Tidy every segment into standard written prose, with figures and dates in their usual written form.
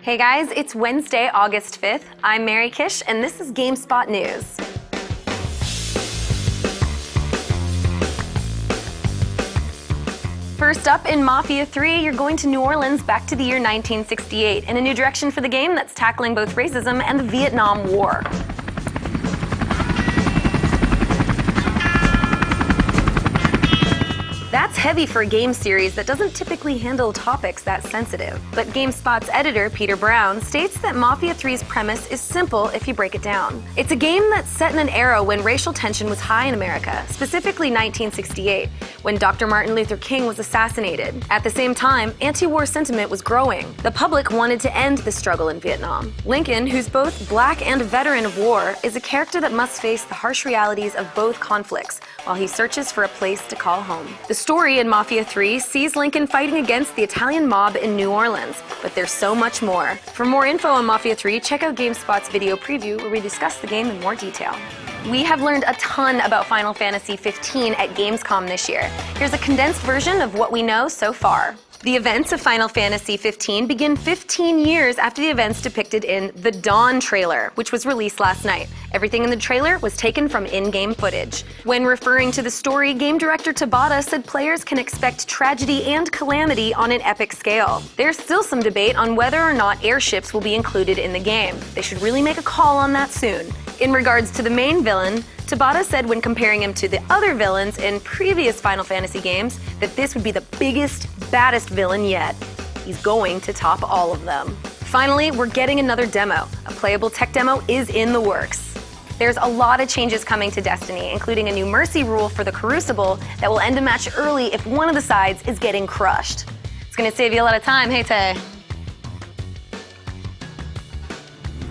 Hey guys, it's Wednesday, August 5th. I'm Mary Kish, and this is GameSpot News. First up, in Mafia 3, you're going to New Orleans back to the year 1968 in a new direction for the game that's tackling both racism and the Vietnam War. That's heavy for a game series that doesn't typically handle topics that sensitive. But GameSpot's editor, Peter Brown, states that Mafia 3's premise is simple if you break it down. It's a game that's set in an era when racial tension was high in America, specifically 1968, when Dr. Martin Luther King was assassinated. At the same time, anti-war sentiment was growing. The public wanted to end the struggle in Vietnam. Lincoln, who's both black and a veteran of war, is a character that must face the harsh realities of both conflicts while he searches for a place to call home. The story in Mafia 3 sees Lincoln fighting against the Italian mob in New Orleans, but there's so much more. For more info on Mafia 3, check out GameSpot's video preview where we discuss the game in more detail. We have learned a ton about Final Fantasy XV at Gamescom this year. Here's a condensed version of what we know so far. The events of Final Fantasy XV begin 15 years after the events depicted in the Dawn trailer, which was released last night. Everything in the trailer was taken from in-game footage. When referring to the story, game director Tabata said players can expect tragedy and calamity on an epic scale. There's still some debate on whether or not airships will be included in the game. They should really make a call on that soon. In regards to the main villain, Tabata said when comparing him to the other villains in previous Final Fantasy games that this would be the biggest, baddest villain yet. He's going to top all of them. Finally, we're getting another demo. A playable tech demo is in the works. There's a lot of changes coming to Destiny, including a new mercy rule for the Crucible that will end a match early if one of the sides is getting crushed. It's gonna save you a lot of time, hey Tay.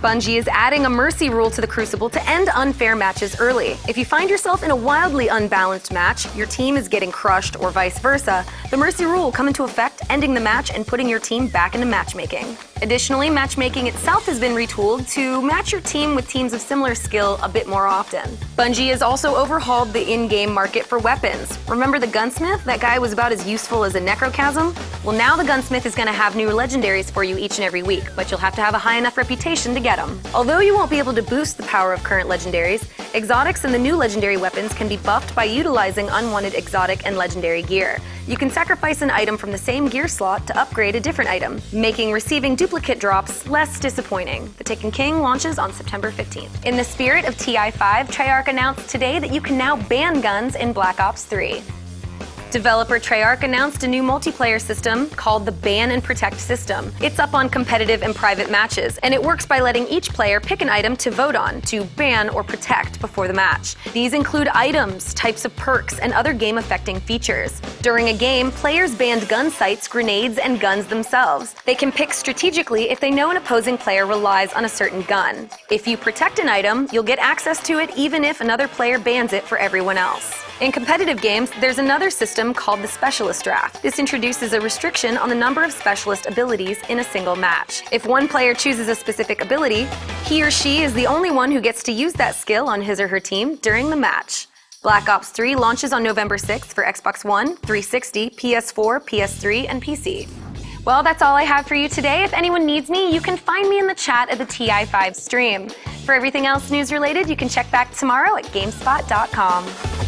Bungie is adding a mercy rule to the Crucible to end unfair matches early. If you find yourself in a wildly unbalanced match, your team is getting crushed or vice versa, the mercy rule will come into effect, ending the match and putting your team back into matchmaking. Additionally, matchmaking itself has been retooled to match your team with teams of similar skill a bit more often. Bungie has also overhauled the in-game market for weapons. Remember the Gunsmith? That guy was about as useful as a necrochasm? Well, now the Gunsmith is going to have new legendaries for you each and every week, but you'll have to have a high enough reputation to get them. Although you won't be able to boost the power of current legendaries, exotics and the new legendary weapons can be buffed by utilizing unwanted exotic and legendary gear. You can sacrifice an item from the same gear slot to upgrade a different item, making receiving duplicate drops less disappointing. The Taken King launches on September 15th. In the spirit of TI5, Treyarch announced today that you can now ban guns in Black Ops 3. Developer Treyarch announced a new multiplayer system called the Ban and Protect system. It's up on competitive and private matches, and it works by letting each player pick an item to vote on to ban or protect before the match. These include items, types of perks, and other game-affecting features. During a game, players banned gun sights, grenades, and guns themselves. They can pick strategically if they know an opposing player relies on a certain gun. If you protect an item, you'll get access to it even if another player bans it for everyone else. In competitive games, there's another system called the Specialist Draft. This introduces a restriction on the number of specialist abilities in a single match. If one player chooses a specific ability, he or she is the only one who gets to use that skill on his or her team during the match. Black Ops 3 launches on November 6th for Xbox One, 360, PS4, PS3, and PC. Well, that's all I have for you today. If anyone needs me, you can find me in the chat at the TI5 stream. For everything else news-related, you can check back tomorrow at GameSpot.com.